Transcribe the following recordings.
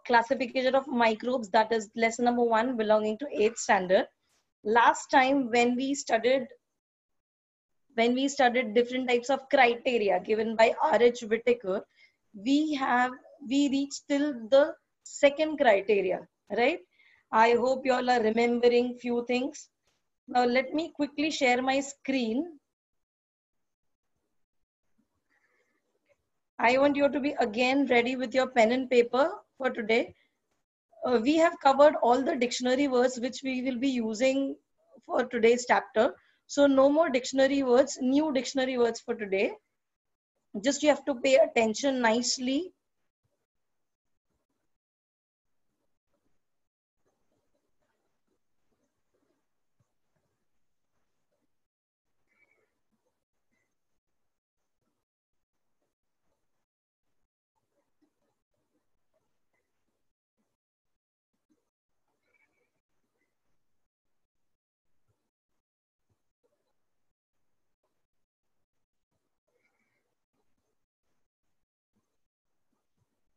classification of microbes, that is lesson number 1 belonging to 8th standard. Last time when we studied different types of criteria given by R.H. Whitaker, we reached till the second criteria, right? I hope you all are remembering few things. Now let me quickly share my screen. I want you to be again ready with your pen and paper for today. We have covered all the dictionary words which we will be using for today's chapter. So no more dictionary words, new dictionary words for today. Just you have to pay attention nicely.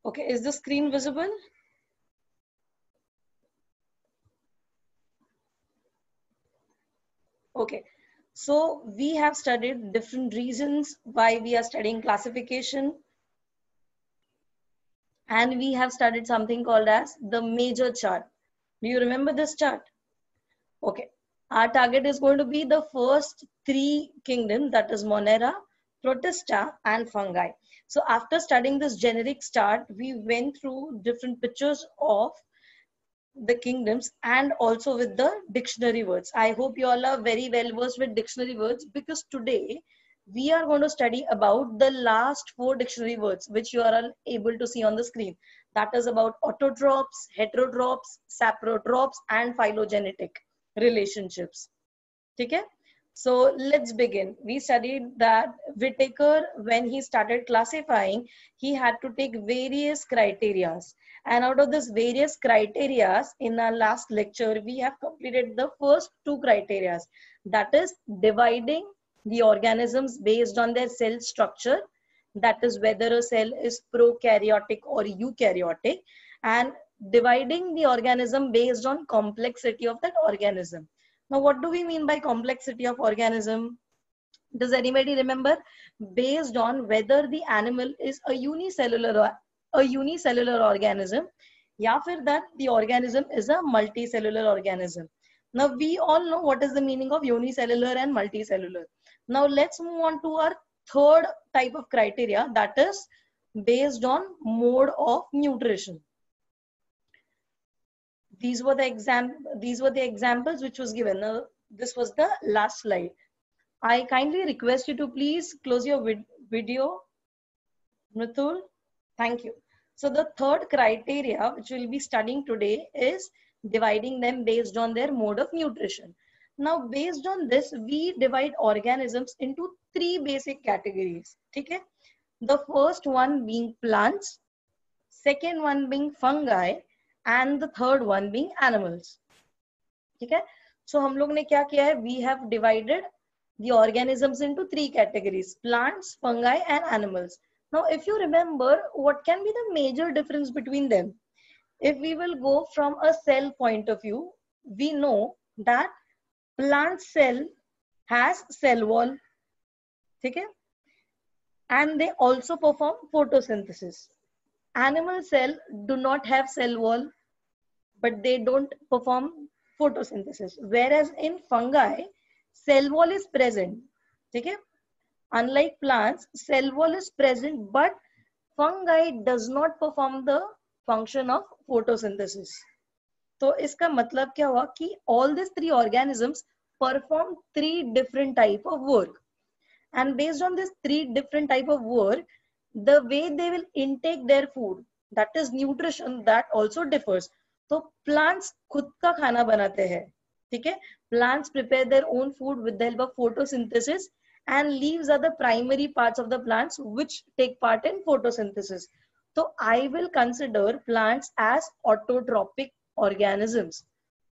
Okay, is the screen visible? Okay, so we have studied different reasons why we are studying classification. And we have studied something called as the major chart. Do you remember this chart? Okay, our target is going to be the first 3 kingdoms, that is Monera, Protista, and fungi. So after studying this generic chart, we went through different pictures of the kingdoms and also with the dictionary words. I hope you all are very well versed with dictionary words, because today we are going to study about the last 4 dictionary words which you are all able to see on the screen. That is about autotrophs, heterotrophs, saprotrophs, and phylogenetic relationships. Okay? So let's begin. We studied that Whitaker, when he started classifying, he had to take various criteria. And out of this various criteria, in our last lecture, we have completed the first 2 criteria. That is dividing the organisms based on their cell structure. That is whether a cell is prokaryotic or eukaryotic. And dividing the organism based on complexity of that organism. Now, what do we mean by complexity of organism? Does anybody remember? Based on whether the animal is a unicellular organism, या फिर that the organism is a multicellular organism. Now, we all know what is the meaning of unicellular and multicellular. Now, let's move on to our third type of criteria, that is based on mode of nutrition. These were the examples which was given. This was the last slide. I kindly request you to please close your video. Mritul, thank you. So the third criteria which we'll be studying today is dividing them based on their mode of nutrition. Now, based on this, we divide organisms into 3 basic categories. Okay? The first one being plants, second one being fungi, and the third one being animals. Okay? So हम लोग ने क्या किया है? We have divided the organisms into 3 categories: plants, fungi, and animals. Now, if you remember, what can be the major difference between them? If we will go from a cell point of view, we know that plant cell has cell wall, okay? And they also perform photosynthesis. Animal cell do not have cell wall, but they don't perform photosynthesis. Whereas in fungi, cell wall is present, okay? Unlike plants, cell wall is present, but fungi does not perform the function of photosynthesis. तो इसका मतलब क्या हुआ कि all these 3 organisms perform 3 different type of work, and based on this 3 different type of work, the way they will intake their food, that is nutrition, that also differs. तो plants खुद का खाना बनाते हैं, ठीक है? Plants prepare their own food with the help of photosynthesis, and leaves are the primary parts of the plants which take part in photosynthesis. So I will consider plants as autotrophic organisms,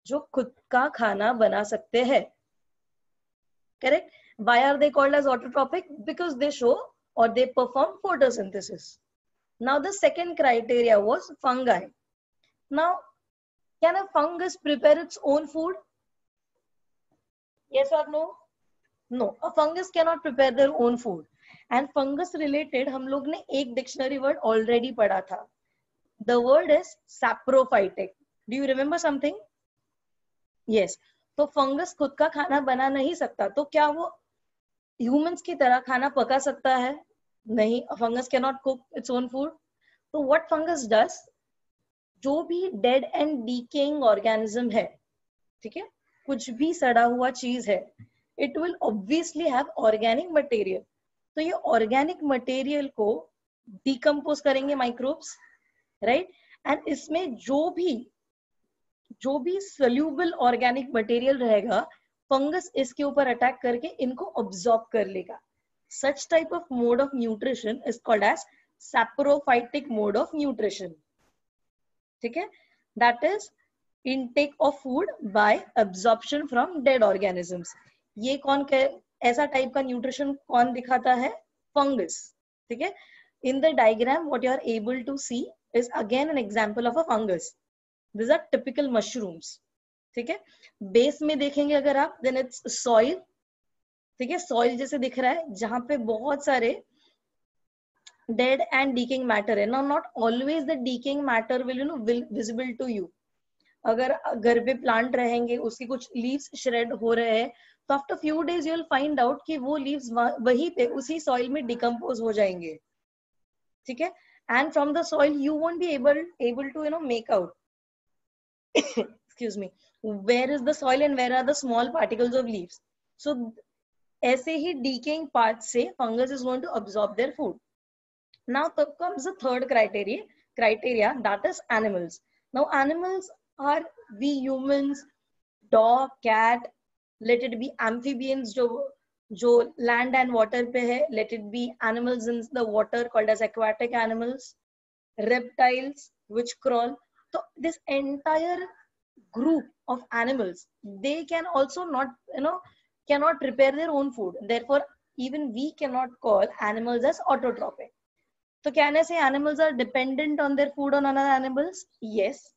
जो खुद का खाना बना सकते हैं. Correct? Why are they called as autotrophic? Because they show or they perform photosynthesis. Now the second criteria was fungi. Now, can a fungus prepare its own food? Yes or no? No, a fungus cannot prepare their own food. And fungus related हम लोग ने एक dictionary word already पढ़ा था. The word is saprophytic. Do you remember something? Yes. तो fungus खुद का खाना बना नहीं सकता, तो क्या वो ह्यूमंस की तरह खाना पका सकता है? नहीं. Fungus cannot cook its own food. तो व्हाट फंगस डज, जो भी डेड एंड डीकेइंग ऑर्गेनिज्म है, ठीक है, कुछ भी सड़ा हुआ चीज है, it will obviously have organic material. तो ये ऑर्गेनिक मटेरियल को डिकम्पोज करेंगे माइक्रोब्स, राइट? एंड इसमें जो भी सोल्यूबल ऑर्गेनिक मटेरियल रहेगा, फंगस इसके ऊपर अटैक करके इनको ऑब्जॉर्ब कर लेगा. Such type of mode of nutrition is called as saprophytic mode of nutrition. ठीक है, that is intake of food by absorption from dead organisms. ये कौन ऐसा टाइप का न्यूट्रिशन कौन दिखाता है? फंगस. ठीक है, in the diagram what you are able to see is again an example of a fungus. These are typical mushrooms. ठीक है, बेस में देखेंगे अगर आप, then it's soil. ठीक है, soil जैसे दिख रहा है जहां पे बहुत सारे dead and decaying matter है. Now not always the decaying matter will visible to you. अगर घर पे प्लांट रहेंगे, उसकी कुछ लीव्स श्रेड हो रहे हैं, तो after few days you will find out कि वो लीव्स वहीं पे उसी सॉइल में डिकम्पोज हो जाएंगे. ठीक है, and from the soil you won't be able to make out excuse me, where is the soil and where are the small particles of leaves. So ऐसे ही decaying parts से fungus is going to absorb their food. Now comes the third criteria, that is animals. Now animals are we humans, dog, cat, let it be amphibians जो land and water पे है, let it be animals in the water called as aquatic animals, reptiles which crawl. So this entire group of animals, they can also not cannot prepare their own food. Therefore even we cannot call animals as autotrophic. So can I say animals are dependent on their food on other animals? Yes.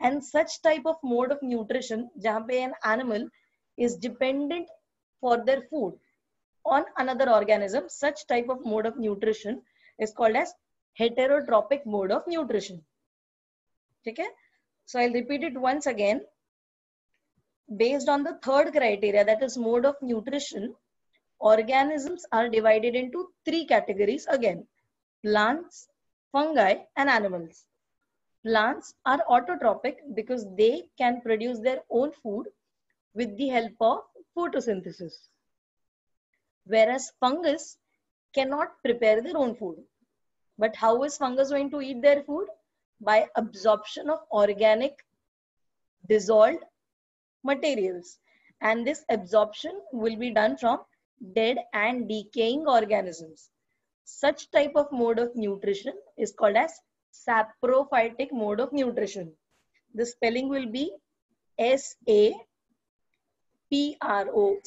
And such type of mode of nutrition jahan pe an animal is dependent for their food on another organism, such type of mode of nutrition is called as heterotrophic mode of nutrition. Okay, so I'll repeat it once again. Based on the third criteria, that is mode of nutrition, organisms are divided into three categories again: plants, fungi, and animals. Plants are autotrophic because they can produce their own food with the help of photosynthesis, whereas fungus cannot prepare their own food. But how is fungus going to eat their food? By absorption of organic dissolved materials, and this absorption will be done from dead and decaying organisms. Such type of mode of nutrition is called as saprophytic mode of nutrition. The spelling will be SAPRO,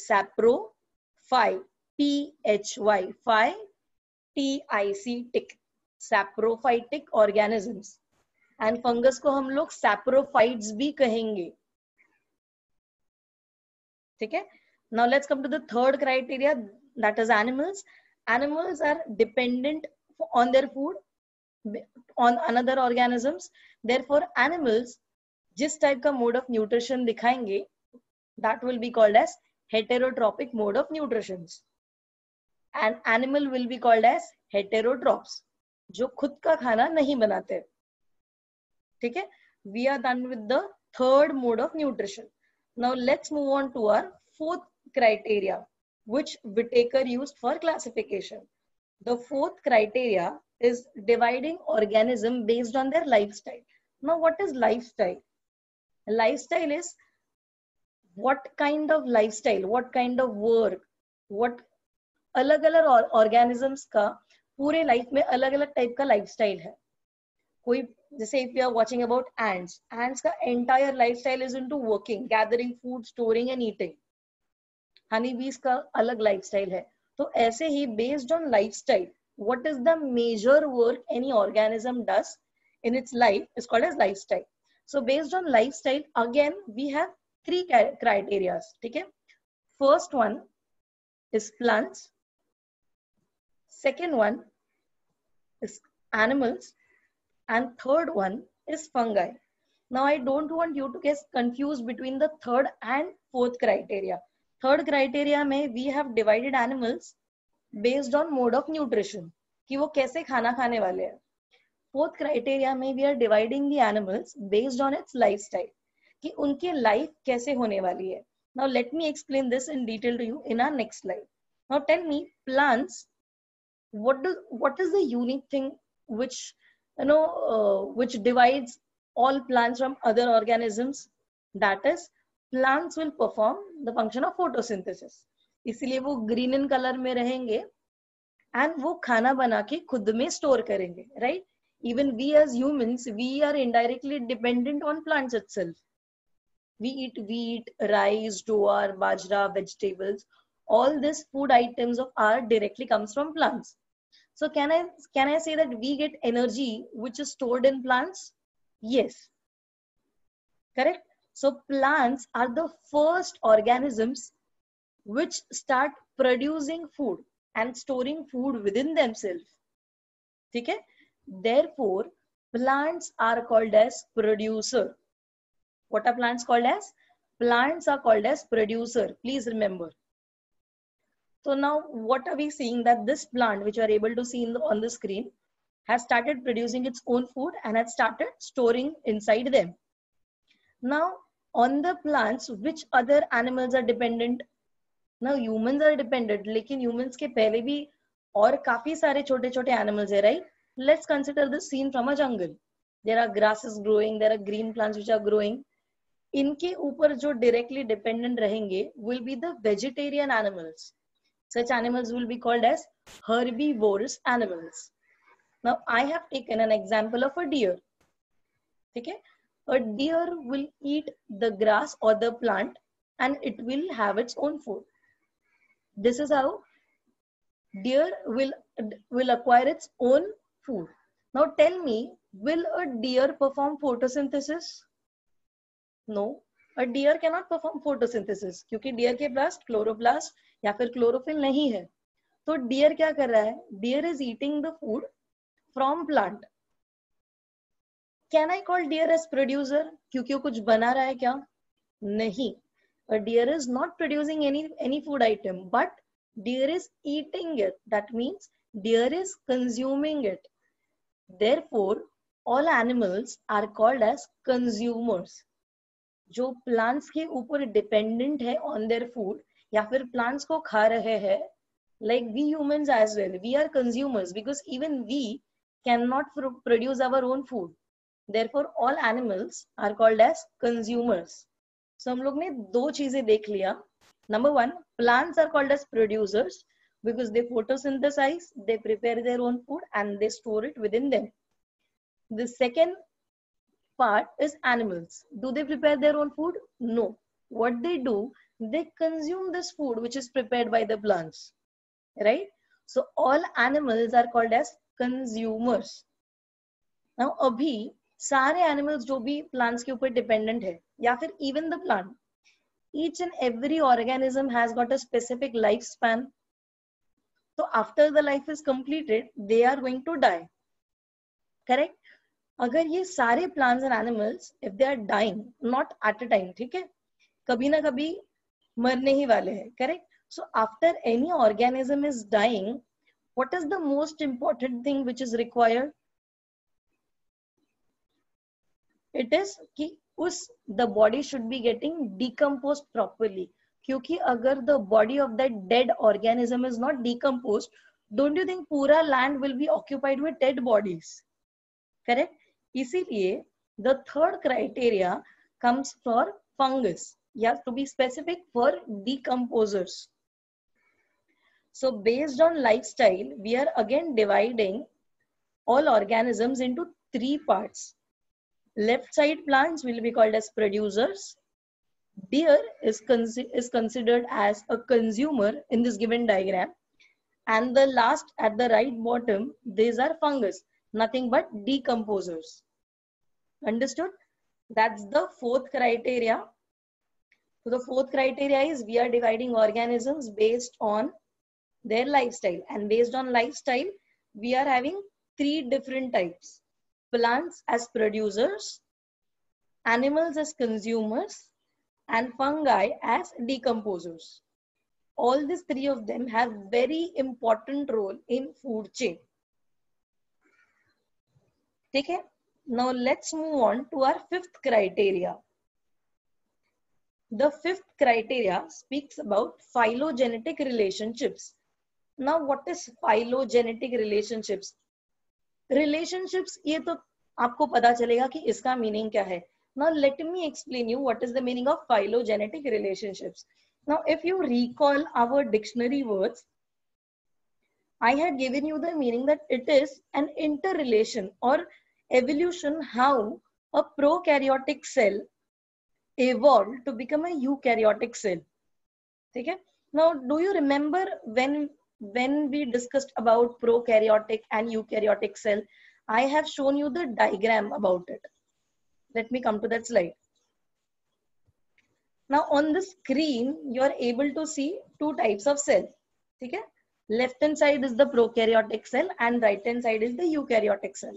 sapro, phy, PHY, phy, TIC, tick, saprophytic organisms. And fungus को हम लोग saprophytes भी कहेंगे. ठीक है, now let's come to the third criteria, that is animals. Animals are dependent on their food on another organisms. Therefore animals जिस type का mode of nutrition दिखाएंगे, that will be called as heterotrophic mode of nutrition. And animal will be called as heterotrophs, जो खुद का खाना नहीं बनाते. ठीक है, we are done with the third mode of nutrition. Now let's move on to our fourth criteria, which Whitaker used for classification. The fourth criteria is dividing organism based on their lifestyle. Now what is lifestyle? Lifestyle is what kind of lifestyle, what kind of work, what अलग अलग organisms का पूरे life में अलग अलग type का lifestyle है. कोई जैसे if you are watching about ants का entire lifestyle is into working, gathering food, storing and eating. honey bees का अलग lifestyle है. तो ऐसे ही based on lifestyle, what is the major work any organism does in its life is called as lifestyle. So based on lifestyle, again, we have three criteria. Okay? First one is plants. Second one is animals. And third one is fungi. Now, I don't want you to get confused between the third and fourth criteria. Third criteria में we have divided animals based on mode of nutrition, कि वो कैसे खाना खाने वाले हैं. Fourth criteria में we are dividing the animals based on its lifestyle, कि उनकी life कैसे होने वाली है. Now, let me explain this in detail to you in our next slide. Now, tell me, plants, what is the unique thing which which divides all plants from other organisms? That is, plants will perform the function of photosynthesis. इसलिए वो green in color में रहेंगे and वो खाना बना के खुद में store करेंगे, right? Even we as humans, we are indirectly dependent on plants itself. We eat wheat, rice, jowar, bajra, vegetables. All these food items of ours directly comes from plants. So can I say that we get energy which is stored in plants? Yes. Correct? So plants are the first organisms which start producing food and storing food within themselves. Okay? Therefore, plants are called as producer. What are plants called as? Plants are called as producer. Please remember. So now what are we seeing? That this plant, which you are able to see on the screen, has started producing its own food and has started storing inside them. Now on the plants, which other animals are dependent? Now humans are dependent, लेकिन humans के पहले भी और काफी सारे छोटे छोटे animals है, right? Let's consider the scene from a jungle. There are grasses growing, there are green plants which are growing. इनके ऊपर जो directly dependent रहेंगे will be the vegetarian animals. Such animals will be called as herbivorous animals. Now, I have taken an example of a deer. Okay? A deer will eat the grass or the plant and it will have its own food. This is how deer will acquire its own food. Now, tell me, will a deer perform photosynthesis? No. A deer cannot perform photosynthesis क्योंकि deer के पास chloroplast या फिर chlorophyll नहीं है. तो deer क्या कर रहा है? Deer is eating the food from plant. Can I call deer as producer? क्योंकि वो कुछ बना रहा है क्या? नहीं. A deer is not producing any food item, but deer is eating it. That means deer is consuming it. Therefore, all animals are called as consumers. जो plants के ऊपर dependent है on their food या फिर plants को खा रहे हैं, like we humans as well, we are consumers because even we cannot produce our own food. Therefore, all animals are called as consumers. So हम लोग ने दो चीजें देख लिया. Number one, plants are called as producers because they photosynthesize, they prepare their own food and they store it within them. The second part is animals. Do they prepare their own food? No. What they do, they consume this food which is prepared by the plants, right? So all animals are called as consumers. Now अभी सारे animals जो भी plants के ऊपर dependent है या फिर even the plant, each and every organism has got a specific lifespan. So after the life is completed, they are going to die. Correct? अगर ये सारे plants and animals, if they are dying, not at a time, ठीक है? कभी ना कभी मरने ही वाले हैं, correct? So after any organism is dying, what is the most important thing which is required? It is कि the body should be getting decomposed properly. क्योंकि अगर the body of that dead organism is not decomposed, don't you think पूरा land will be occupied with dead bodies? Correct? इसीलिए the third criteria comes for fungus. You have to be specific for decomposers. So based on lifestyle, we are again dividing all organisms into three parts. Left side plants will be called as producers. Deer is considered as a consumer in this given diagram. And the last at the right bottom, these are fungus, nothing but decomposers. Understood? That's the fourth criteria. So the fourth criteria is we are dividing organisms based on their lifestyle, and based on lifestyle we are having three different types: plants as producers, animals as consumers, and fungi as decomposers. All these three of them have very important role in food chain. Okay, now let's move on to our fifth criteria. The fifth criteria speaks about phylogenetic relationships. Now what is phylogenetic relationships? Relationships, ये तो आपको पता चलेगा कि इसका meaning क्या है. Now let me explain you what is the meaning of phylogenetic relationships. Now if you recall our dictionary words, I had given you the meaning that it is an interrelation or evolution, how a prokaryotic cell evolved to become a eukaryotic cell. Okay? Now, do you remember when we discussed about prokaryotic and eukaryotic cell, I have shown you the diagram about it. Let me come to that slide. Now, on the screen, you are able to see two types of cell. Okay? Left hand side is the prokaryotic cell and right hand side is the eukaryotic cell.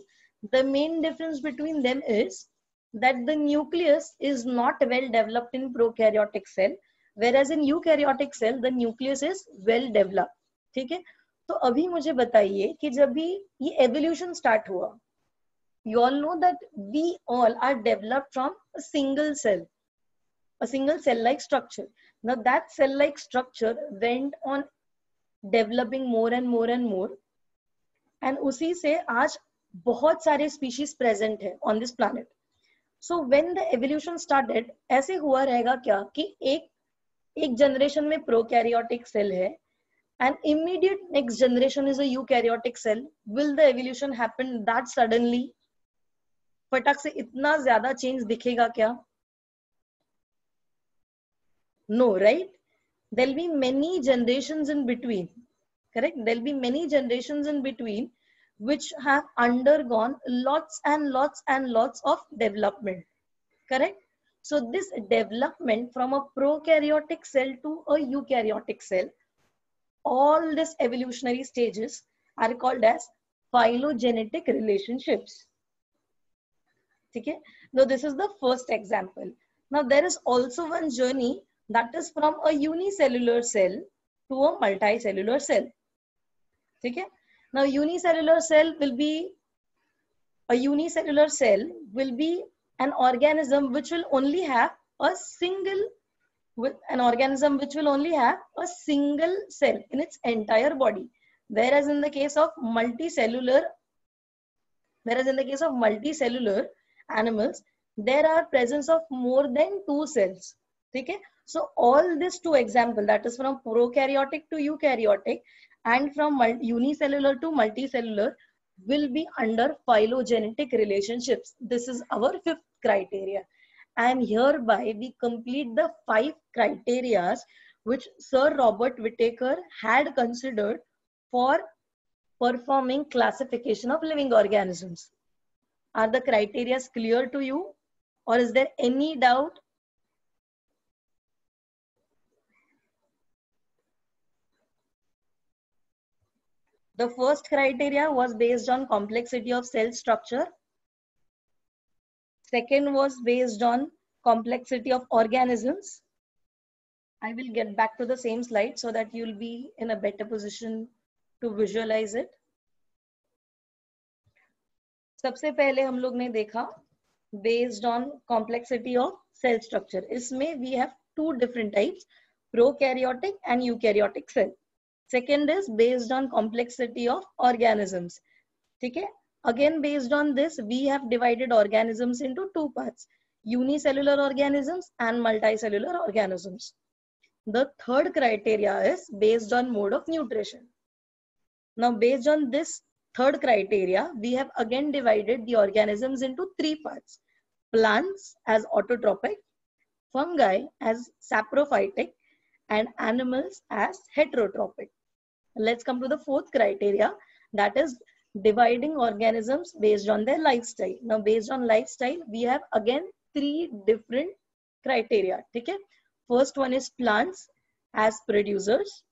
The main difference between them is that the nucleus is not well developed in prokaryotic cell, whereas in eukaryotic cell the nucleus is well developed. ठीक है, तो अभी मुझे बताइए कि जब भी ये evolution start हुआ, you all know that we all are developed from a single cell-like structure. Now that cell-like structure went on developing more and more and more, and उसी से आज बहुत सारे species present है on this planet. So when the evolution started, ऐसे हुआ रहेगा क्या कि एक जनरेशन में prokaryotic cell है and immediate next generation is a eukaryotic cell. Will the evolution happen that suddenly? फटक से इतना ज्यादा change दिखेगा क्या? No, right? There'll be many generations in between. Correct? There'll be many generations in between which have undergone lots and lots and lots of development. Correct? So this development from a prokaryotic cell to a eukaryotic cell, all these evolutionary stages are called as phylogenetic relationships. Okay? Now this is the first example. Now there is also one journey that is from a unicellular cell to a multicellular cell. Okay? Now unicellular cell will be an organism which will only have a single cell in its entire body, whereas in the case of multicellular animals there are presence of more than two cells. Okay? So all these two examples, that is from prokaryotic to eukaryotic and from unicellular to multicellular, will be under phylogenetic relationships. This is our fifth criteria. And hereby we complete the 5 criteria which Sir Robert Whittaker had considered for performing classification of living organisms. Are the criteria clear to you, or is there any doubt? The first criteria was based on complexity of cell structure. Second was based on complexity of organisms. I will get back to the same slide so that you'll be in a better position to visualize it. सबसे पहले हम लोग ने देखा based on complexity of cell structure. इसमें we have two different types, prokaryotic and eukaryotic cell. Second is based on complexity of organisms. ठीक है? Again, based on this, we have divided organisms into two parts, unicellular organisms and multicellular organisms. The third criteria is based on mode of nutrition. Now, based on this third criteria, we have again divided the organisms into three parts, plants as autotrophic, fungi as saprophytic, and animals as heterotrophic. Let's come to the fourth criteria, that is dividing organisms based on their lifestyle. Now, based on lifestyle, we have again 3 different criteria. ठीक है? First one is plants as producers,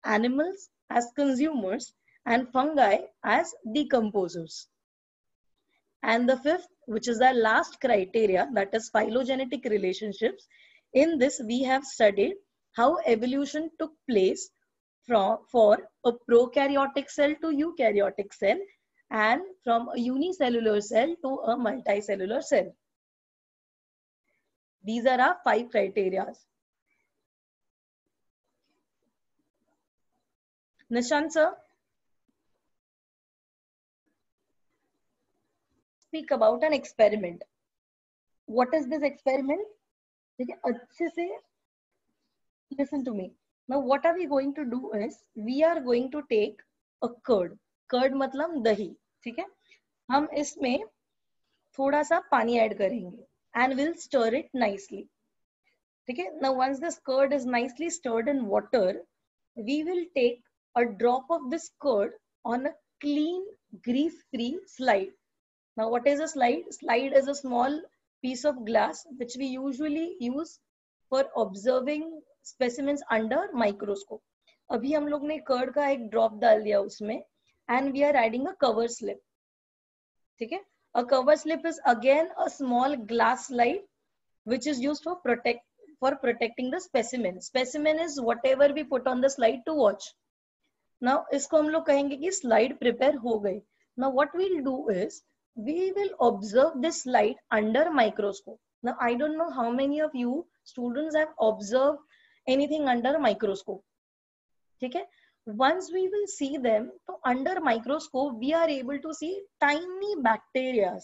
animals as consumers, and fungi as decomposers. And the fifth, which is the last criteria, that is phylogenetic relationships. In this, we have studied how evolution took place for a prokaryotic cell to eukaryotic cell, and from a unicellular cell to a multicellular cell. These are our 5 criteria. Nishant sir, speak about an experiment. What is this experiment? Okay, अच्छे से listen to me. Now what are we going to do is, we are going to take a curd. Curd मतलब दही, ठीक है? हम इसमें थोड़ा सा पानी ऐड करेंगे and we'll stir it nicely. ठीक है? Now once this curd is nicely stirred in water, we will take a drop of this curd on a clean, grease-free slide. Now what is a slide? Slide is a small piece of glass which we usually use for observing specimens under microscope. अभी हम लोग ने curd का एक drop डाल दिया उसमें and we are adding a cover slip. ठीक है? A cover slip is again a small glass slide which is used for protecting the specimen. Specimen is whatever we put on the slide to watch. Now इसको हम लोग कहेंगे कि slide prepare हो गई. Now what we'll do is, we will observe this slide under microscope. Now I don't know how many of you students have observed anything under microscope. ठीक है? Once we will see them, so under microscope we are able to see tiny bacteria.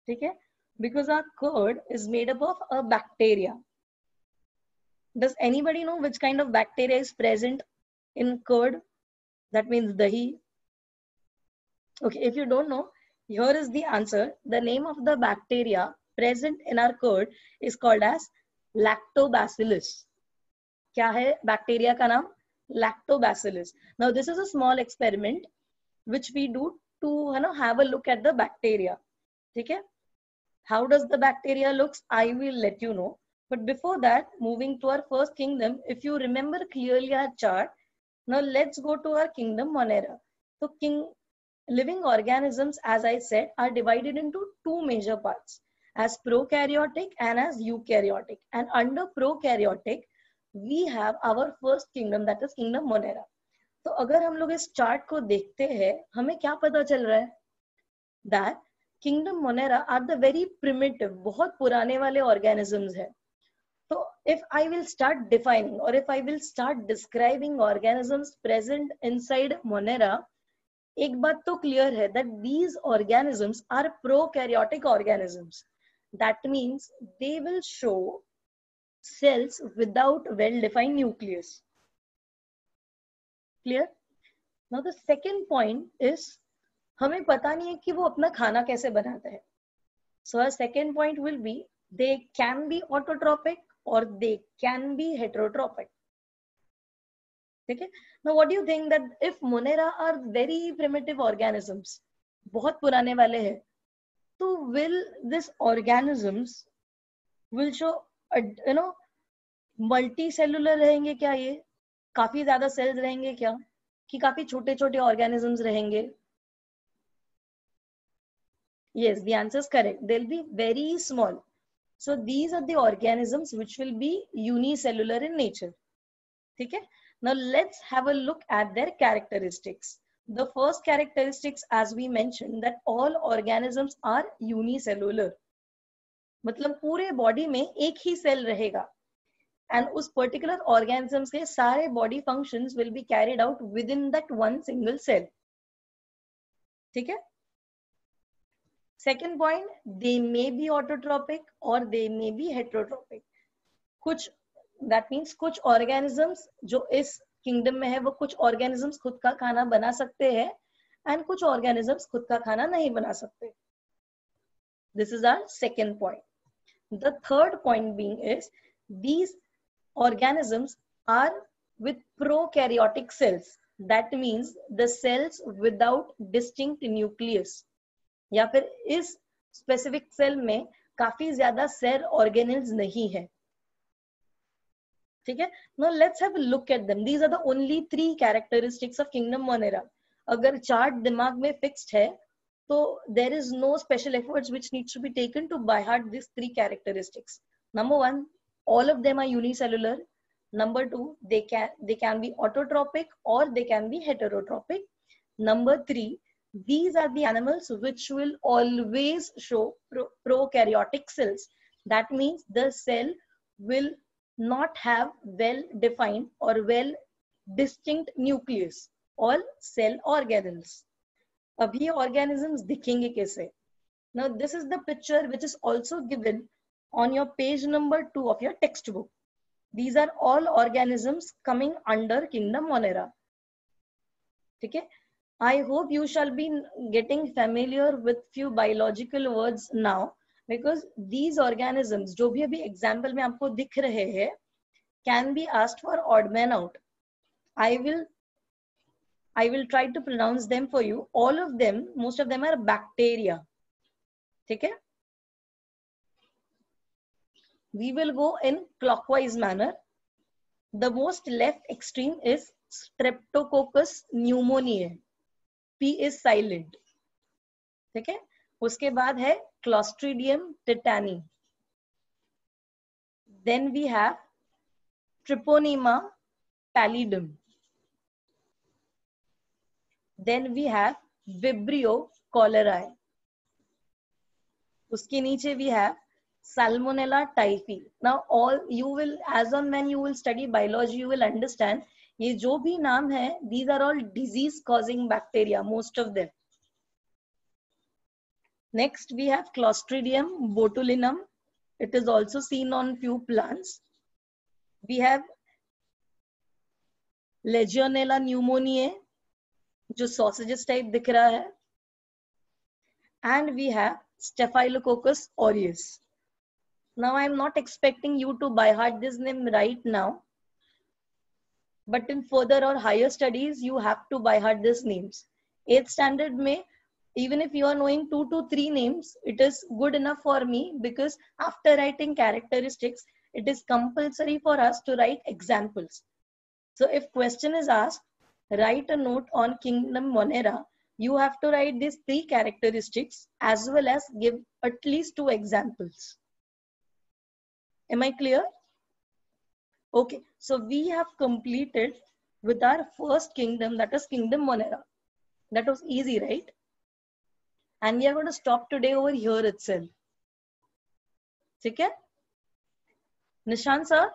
ठीक है? Because our curd is made up of a bacteria. Does anybody know which kind of bacteria is present in curd? That means dahi. Okay, if you don't know, here is the answer. The name of the bacteria present in our curd is called as lactobacillus. क्या है bacteria का नाम? Lactobacillus. Now this is a small experiment which we do to have a look at the bacteria. ठीक है? How does the bacteria looks? I will let you know. But before that, moving to our first kingdom, if you remember clearly our chart, now let's go to our kingdom Monera. So living organisms, as I said, are divided into 2 major parts, as prokaryotic and as eukaryotic. And under prokaryotic, we have our first kingdom, that is kingdom Monera. तो अगर हम लोग इस chart को देखते हैं, हमें क्या पता चल रहा है? That kingdom Monera are the very primitive, बहुत पुराने वाले organisms है. So if I will start defining, or if I will start describing organisms present inside Monera, एक बात तो clear है that these organisms are prokaryotic organisms. That means they will show cells without well-defined nucleus. Clear? Now the second point is, हमें पता नहीं है कि वो अपना खाना कैसे बनाते हैं. So our second point will be, they can be autotrophic or they can be heterotrophic. Okay? Now what do you think that if Monera are very primitive organisms, बहुत पुराने वाले हैं, तो will these organisms will show multicellular रहेंगे क्या? ये काफी ज्यादा cells रहेंगे क्या? कि काफी छोटे छोटे organisms रहेंगे? Yes, the answer is correct. They'll be very small. So these are the organisms which will be unicellular in nature. Okay? Now let's have a look at their characteristics. The first characteristics, as we mentioned, that all organisms are unicellular. मतलब पूरे body में एक ही cell रहेगा. And उस particular organisms के सारे body functions will be carried out within that one single cell. ठीक है? Second point, they may be autotrophic or they may be heterotrophic. कुछ, that means कुछ organisms जो इस kingdom में है, वो कुछ organisms खुद का खाना बना सकते हैं and कुछ organisms खुद का खाना नहीं बना सकते. This is our second point. The third point being is, these organisms are with prokaryotic cells. That means the cells without distinct nucleus. या फिर इस स्पेसिफिक सेल में काफी ज्यादा सेल ऑर्गेनेल्स नहीं है, ठीक है। Now let's have a look at them. These are the only 3 characteristics of kingdom Monera. अगर चार्ट दिमाग में फिक्स्ड है तो there is no special efforts which needs to be taken to by heart these 3 characteristics. Number 1, all of them are unicellular. Number 2, they can be autotrophic or they can be heterotrophic. Number 3, these are the animals which will always show prokaryotic cells. That means the cell will not have well defined or well distinct nucleus. All cell organelles. अब ये organisms दिखेंगे कैसे? Now this is the picture which is also given on your page number 2 of your textbook. These are all organisms coming under kingdom Monera. ठीक है? I hope you shall be getting familiar with few biological words now, because these organisms जो भी अभी example में आपको दिख रहे हैं can be asked for odd man out. I will try to pronounce them for you. All of them, most of them are bacteria. ठीक है? We will go in clockwise manner. The most left extreme is Streptococcus pneumoniae. P is silent. ठीक है? उसके बाद है Clostridium tetani. Then we have Treponema pallidum. Then we have Vibrio cholerae. उसके नीचे we have Salmonella typhi. Now all you will, as on when you will study biology, you will understand ये जो भी नाम है, these are all disease causing bacteria, most of them. Next we have Clostridium botulinum. It is also seen on few plants. We have Legionella pneumoniae, जो sausages type दिख रहा है. And we have Staphylococcus aureus. Now I am not expecting you to by heart this name right now, but in further or higher studies you have to by heart these names. 8th standard में, even if you are knowing 2 to 3 names, it is good enough for me, because after writing characteristics, it is compulsory for us to write examples. So if question is asked, write a note on kingdom Monera, you have to write these 3 characteristics as well as give at least 2 examples. Am I clear? Okay, so we have completed with our first kingdom, that is kingdom Monera. That was easy, right? And we are going to stop today over here itself. ठीक है? Nishant sir,